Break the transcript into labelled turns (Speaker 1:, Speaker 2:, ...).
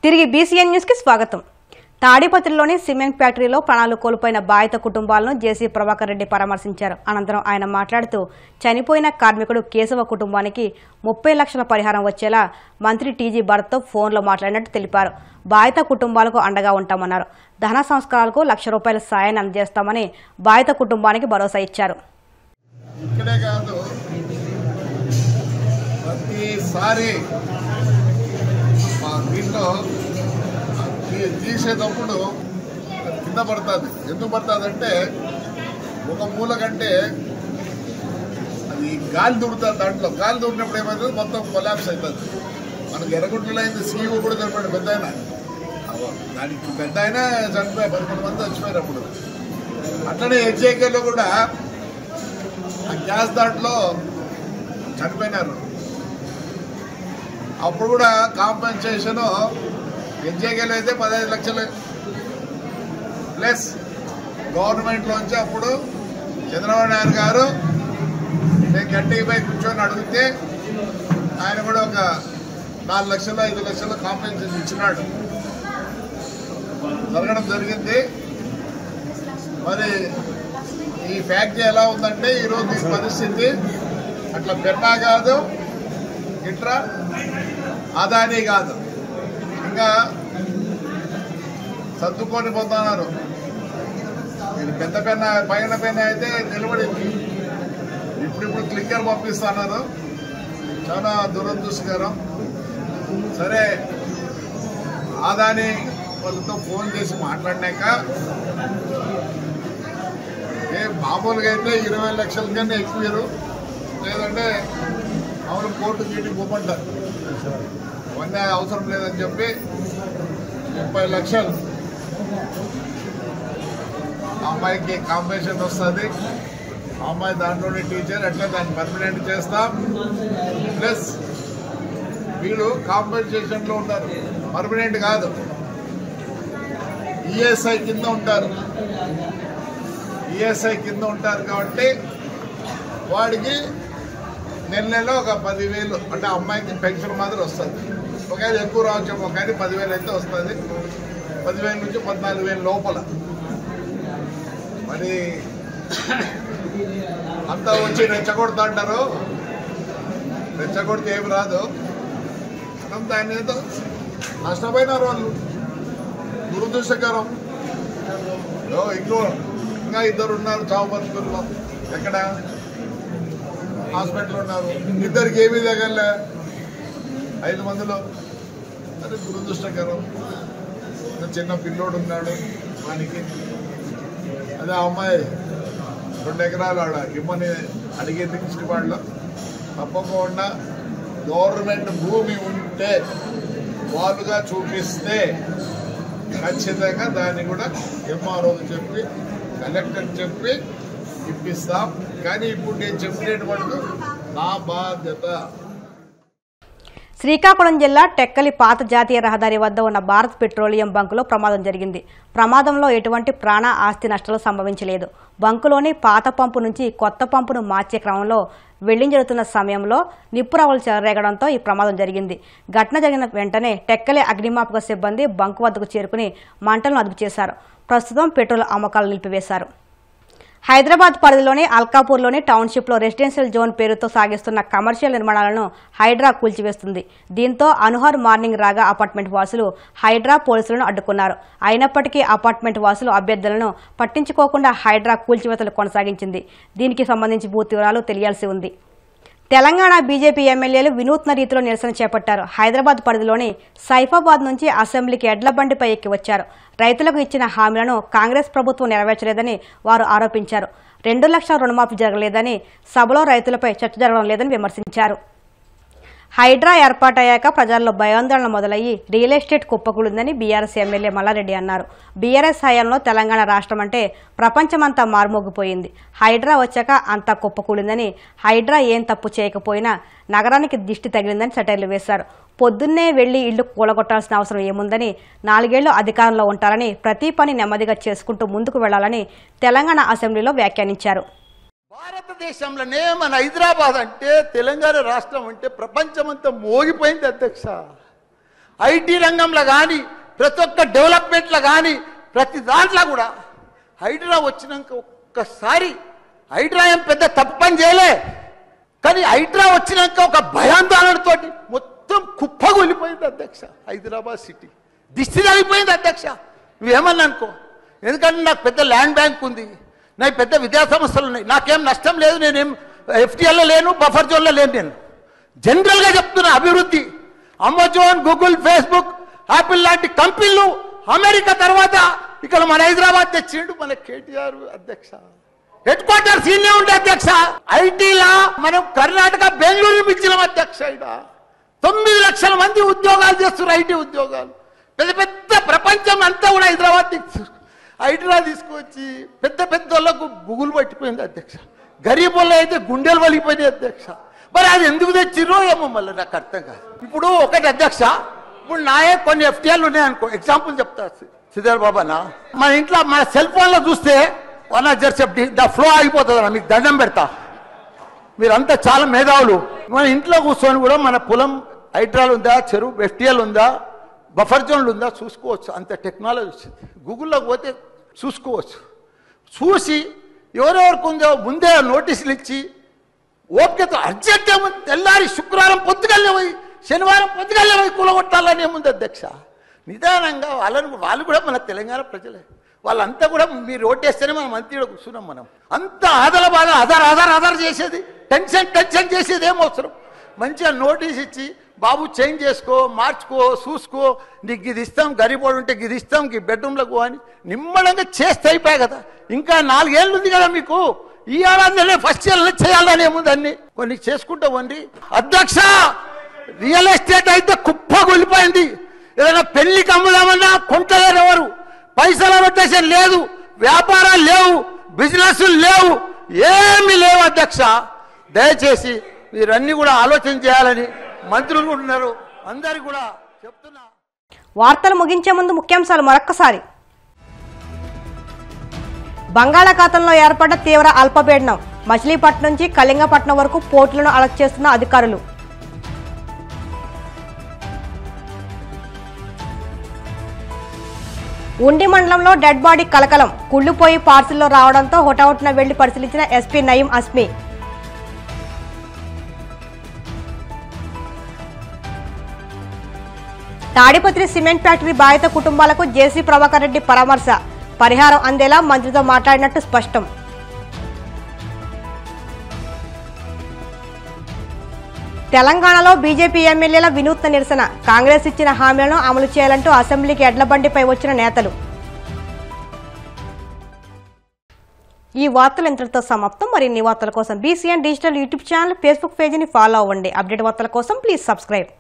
Speaker 1: తిరిగి BCN news కి స్వాగతం. తాడిపత్రిలోని సిమెంట్ ఫ్యాక్టరీలో ప్రాణాలు కోల్పోయిన బాధిత కుటుంబాలను జేసీ ప్రభాకర్ రెడ్డి పరామర్శించారు. అనంతరం ఆయన మాట్లాడుతూ చనిపోయిన కార్మికుడు కేశవ కుటుంబానికి 30 లక్షల పరిహారం వచ్చేలా మంత్రి టీజీ భరత్తో ఫోన్లో మాట్లాడినట్టు తెలిపారు. బాధిత కుటుంబాలకు అండగా ఉంటామన్నారు. దహన సంస్కారాలకు ₹1,00,000 సాయాన్ని అందజేస్తామని బాధిత కుటుంబానికి భరోసా ఇచ్చారు.
Speaker 2: ఇక్కడే కాదు, ప్రతిసారి దీంట్లో తీసేటప్పుడు కింద పడుతుంది. ఎందుకు పడుతుంది అంటే ఒక మూల కంటే అది గాలి దూరుతుంది. దాంట్లో గాలి దూరినప్పుడు ఏమవుతుంది, మొత్తం కొలాప్స్ అవుతుంది. మనకు ఎర్రగుంటలో అయింది. సీఈఓ కూడా చనిపోయాడు, పెద్ద ఆయన. దానికి పెద్ద ఆయన చనిపోయారు, 11 మంది చచ్చిపోయారు అప్పుడు. అట్లనే హెచ్ఏకేలో కూడా ఆ గ్యాస్ దాంట్లో చనిపోయినారు. అప్పుడు కూడా కాంపెన్సేషన్ హెచ్ఏకేలో అయితే 15 లక్షలు ప్లస్ గవర్నమెంట్లోంచి అప్పుడు చంద్రబాబు నాయుడు గారు నేను గట్టిగా పోయి కూర్చొని అడిగితే ఆయన కూడా ఒక 4 లక్షలు 5 లక్షలు కాంపెన్సేషన్ ఇచ్చినాడు. జరగడం జరిగింది. మరి ఈ ఫ్యాక్టరీ ఎలా ఉందంటే ఈరోజు ఈ పరిస్థితి అట్లా పెన్నా కాదు, ఇట్లా అదానీ కాదు, ఇంకా సర్దుకొని పోతున్నారు. పెద్ద పెన్న పైన పెన్న అయితే నిలబడింది. ఇప్పుడు క్లిక్కర్ పంపిస్తున్నారు. చాలా దురదృష్టకరం. సరే, అదానీ ఫోన్ చేసి మాట్లాడినాక మామూలుగా అయితే 20 లక్షల కన్నా ఎక్కువ, లేదంటే అవును కోర్టు గీటికి పోమంటారు. అవన్నీ అవసరం లేదని చెప్పి 30 లక్షలు అమ్మాయికి కాంపెన్సేషన్ వస్తుంది. అమ్మాయి దాంట్లోనే టీచర్, అట్లా దాన్ని పర్మనెంట్ చేస్తాం. ప్లస్ వీళ్ళు కాంపెన్సేషన్లో ఉంటారు, పర్మనెంట్ కాదు, ఈఎస్ఐ కింద ఉంటారు. ఈఎస్ఐ కింద ఉంటారు కాబట్టి వాడికి నెలలో ఒక 10,000 అంటే అమ్మాయికి పెన్షన్ మాత్రం వస్తుంది. ఒకవేళ ఎక్కువ రావచ్చేమో కానీ 10,000 అయితే వస్తుంది. 10,000 నుంచి 14,000 లోపల. మరి అంతా వచ్చి రెచ్చగొడతా అంటారు. రెచ్చగొడితే ఏమి రాదు. దాన్ని ఏదో నష్టపోయినారు వాళ్ళు. దురదృష్టకరం. ఇంకా 2 ఉన్నారు చావు బతుకుల్లో. ఎక్కడ హాస్పిటల్ ఉన్నారు. 2కి ఏమీ తగలే, 5 మందిలో. అది దురదృష్టకరం. చిన్న పిల్లోడు ఉన్నాడు వానికి. అదే అమ్మాయి 2 ఎకరాలు ఆడ ఇమ్మని అడిగేది ఇష్టపడలో. తప్పకుండా గవర్నమెంట్ భూమి ఉంటే వాళ్ళుగా చూపిస్తే ఖచ్చితంగా దాన్ని కూడా ఎంఆర్ఓ చెప్పి కలెక్టర్ చెప్పి ఇప్పిస్తాం. కానీ ఇప్పుడు నేను చెప్పినటువంటి నా బాధ్యత.
Speaker 1: శ్రీకాకుళం జిల్లా టెక్కలి పాత జాతీయ రహదారి వద్ద ఉన్న భారత్ పెట్రోలియం బంకులో ప్రమాదం జరిగింది. ప్రమాదంలో ఎటువంటి ప్రాణ ఆస్తి నష్టాలు సంభవించలేదు. బంకులోని పాత పంపు నుంచి కొత్త పంపును మార్చే క్రమంలో వెళ్లింజడుతున్న సమయంలో నిప్పురవ్వలు చెలరేగడంతో ఈ ప్రమాదం జరిగింది. ఘటన జరిగిన వెంటనే టెక్కలి అగ్నిమాపక సిబ్బంది బంకు వద్దకు చేరుకుని మంటలను అదుపు చేశారు. ప్రస్తుతం పెట్రోల్ అమ్మకాలు నిలిపివేశారు. హైదరాబాద్ పరిధిలోని అల్కాపూర్లోని టౌన్షిప్లో రెసిడెన్షియల్ జోన్ పేరుతో సాగిస్తున్న కమర్షియల్ నిర్మాణాలను హైడ్రా కూల్చివేస్తుంది. దీంతో అనుహార్ మార్నింగ్ రాగా అపార్ట్మెంట్ వాసులు హైడ్రా పోలీసులను అడ్డుకున్నారు. అయినప్పటికీ అపార్ట్మెంట్ వాసులు అభ్యర్థులను పట్టించుకోకుండా హైడ్రా కూల్చివేతలు కొనసాగించింది. దీనికి సంబంధించి పూర్తి వివరాలు తెలియాల్సి ఉంది. తెలంగాణ బీజేపీ ఎమ్మెల్యేలు వినూత్న రీతిలో నిరసన చేపట్టారు. హైదరాబాద్ పరిధిలోని సైఫాబాద్ నుంచి అసెంబ్లీకి ఎడ్ల బండిపై ఎక్కి వచ్చారు. రైతులకు ఇచ్చిన హామీలను కాంగ్రెస్ ప్రభుత్వం నెరవేర్చలేదని వారు ఆరోపించారు. 2 లక్షల రుణమాఫీ జరగలేదని, సభలో రైతులపై చర్చ జరగడం లేదని విమర్శించారు. హైడ్రా ఏర్పాటయ్యాక ప్రజల్లో భయాందోళన మొదలయ్యి రియల్ ఎస్టేట్ కుప్పకూలిందని బీఆర్ఎస్ ఎమ్మెల్యే మల్లారెడ్డి అన్నారు. బీఆర్ఎస్ హయాంలో తెలంగాణ రాష్ట్రం అంటే ప్రపంచమంతా మారుమోగిపోయింది. హైడ్రా వచ్చాక అంతా కుప్పకూలిందని, హైడ్రా ఏం తప్పు చేయకపోయినా నగరానికి దిష్టి తగిలిందని సెటైర్లు వేశారు. పొద్దున్నే వెళ్లి ఇళ్లు కూలగొట్టాల్సిన అవసరం ఏముందని, 4 ఏళ్లు అధికారంలో ఉంటారని, ప్రతి పని నెమ్మదిగా చేసుకుంటూ ముందుకు వెళ్లాలని తెలంగాణ అసెంబ్లీలో వ్యాఖ్యానించారు.
Speaker 3: భారతదేశంలోనే మన హైదరాబాద్ అంటే, తెలంగాణ రాష్ట్రం అంటే ప్రపంచమంతా మోగిపోయింది అధ్యక్ష. ఐటీ రంగంలో కానీ ప్రతి ఒక్క డెవలప్మెంట్లో కానీ ప్రతి దాంట్లో కూడా హైడ్రా వచ్చినాక ఒక్కసారి హైడ్రా ఏం పెద్ద తప్పు పని చేయలే, కానీ హైడ్రా వచ్చినాక ఒక భయాందోళనతో మొత్తం కుప్పగొలిపోయింది అధ్యక్ష. హైదరాబాద్ సిటీ దిష్టి తగిలిపోయింది అధ్యక్ష. నువ్వేమన్నా అనుకో, ఎందుకంటే నాకు పెద్ద ల్యాండ్ బ్యాంక్ ఉంది, నాకు పెద్ద విద్యా సంస్థలు ఉన్నాయి, నాకేం నష్టం లేదు, నేనేం ఎఫ్టీఎల్లో లేను, బఫర్ జోన్లో లేను. నేను జనరల్గా చెప్తున్నా, అభివృద్ధి అమెజాన్, గూగుల్, ఫేస్బుక్, యాపిల్ లాంటి కంపెనీలు అమెరికా తర్వాత ఇక్కడ మన హైదరాబాద్ తెచ్చిండు మన కేటీఆర్ అధ్యక్ష. హెడ్ క్వార్టర్స్ ఈయనే ఉండే అధ్యక్ష. ఐటీలా మనం కర్ణాటక బెంగళూరు ఇచ్చినాం అధ్యక్ష. ఇక్కడ 9 లక్షల మంది ఉద్యోగాలు చేస్తున్నారు, ఐటీ ఉద్యోగాలు. పెద్ద పెద్ద ప్రపంచం అంతా కూడా హైదరాబాద్ తీసుకొచ్చి పెద్ద పెద్ద వాళ్ళకు బుగులు పట్టిపోయింది అధ్యక్ష. గరీబ్ వాళ్ళు అయితే గుండెలు వలిగిపోయింది అధ్యక్ష. మరి అది ఎందుకు తెచ్చిరో ఏమో మళ్ళీ నాకు అర్థం కాదు. ఇప్పుడు ఒకటి అధ్యక్ష, ఇప్పుడు నాయే కొన్ని ఎఫ్టీఎల్ ఉన్నాయనుకో, ఎగ్జాంపుల్ చెప్తా శ్రీధర్ బాబానా, మన ఇంట్లో మన సెల్ ఫోన్లో చూస్తే ఫ్లో ఆగిపోతుంది అన్న, మీకు దండం పెడతా, మీరంతా చాలా మేధావులు. మన ఇంట్లో కూర్చొని కూడా మన పొలం హైడ్రాల్ ఉందా, చెరువు ఎఫ్టీఎల్ ఉందా, బఫర్ జోన్లు ఉందా చూసుకోవచ్చు. అంత టెక్నాలజీ వచ్చింది. గూగుల్లోకి పోతే చూసుకోవచ్చు. చూసి ఎవరెవరికి ఉందో ముందే నోటీసులు ఇచ్చి ఓపికతో అర్జెంట్ ఏముంది, తెల్లారి శుక్రవారం పొద్దుగల్లే పోయి శనివారం పొద్దుగల్లే పోయి కూలగొట్టాలని ఏముంది అధ్యక్ష. నిదానంగా వాళ్ళు కూడా మన తెలంగాణ ప్రజలే, వాళ్ళంతా కూడా మీరు ఓటేస్తేనే మనం మంత్రిలో కూర్చున్నాం. మనం అంత ఆదల బాధ ఆధార్ చేసేది, టెన్షన్ చేసేది ఏం అవసరం. మంచిగా నోటీస్ ఇచ్చి బాబు చేంజ్ చేసుకో, మార్చుకో, చూసుకో, నీకు ఇది ఇస్తాం, గరీబోడు ఉంటే ఇది ఇస్తాం, ఈ బెడ్రూమ్లకు అని నిమ్మడంగా చేస్తే అయిపోయాయి కదా. ఇంకా 4 ఏళ్ళు ఉంది కదా మీకు, ఈ ఏడాదిలోనే ఫస్ట్ ఇయర్లో చేయాలని ఏముంది, అన్ని కొన్ని చేసుకుంటా వండి అధ్యక్ష. రియల్ ఎస్టేట్ అయితే కుప్పగొలిపోయింది. ఏదైనా పెళ్లికి అమ్ముదామన్నా కొంటలేరు ఎవరు, పైసల రొటేషన్ లేదు, వ్యాపారాలు లేవు, బిజినెస్ లేవు, ఏమీ లేవు అధ్యక్ష. దయచేసి మీరన్నీ కూడా ఆలోచన చేయాలని మంత్రులు ఉన్నారు, అందరికి కూడా చెప్తున్నా.
Speaker 1: వార్తలు ముగించే ముందు ముఖ్యాంశాలు మరొక్కసారి. బంగాళాఖాతంలో ఏర్పడ్డ తీవ్ర అల్పపీడనం, మచిలీపట్నం నుంచి కళింగపట్నం వరకు పోర్టులను అలర్ట్ చేస్తున్న అధికారులు. ఉండి మండలంలో డెడ్ బాడీ కలకలం, కుళ్లిపోయి పార్సిల్లో రావడంతో హుటాహుటిన వెళ్లి పరిశీలించిన ఎస్పీ నయీం అస్మి. తాడిపత్రి సిమెంట్ ఫ్యాక్టరీ బాధిత కుటుంబాలకు జేసీ ప్రభాకర్ రెడ్డి పరామర్శ, పరిహారం అందేలా మంత్రితో మాట్లాడినట్టు స్పష్టం. తెలంగాణలో బీజేపీ ఎమ్మెల్యేల వినూత్న నిరసన, కాంగ్రెస్ ఇచ్చిన హామీలను అమలు చేయాలంటూ అసెంబ్లీకి ఎడ్లబండిపై వచ్చిన నేతలు. ఈ వార్తలు ఇంతటితో సమాప్తం. మరిన్ని వార్తల కోసం BCN digital YouTube channel, Facebook పేజీని ఫాలో అవ్వండి. అప్డేట్ వార్తల కోసం ప్లీజ్ సబ్స్క్రైబ్.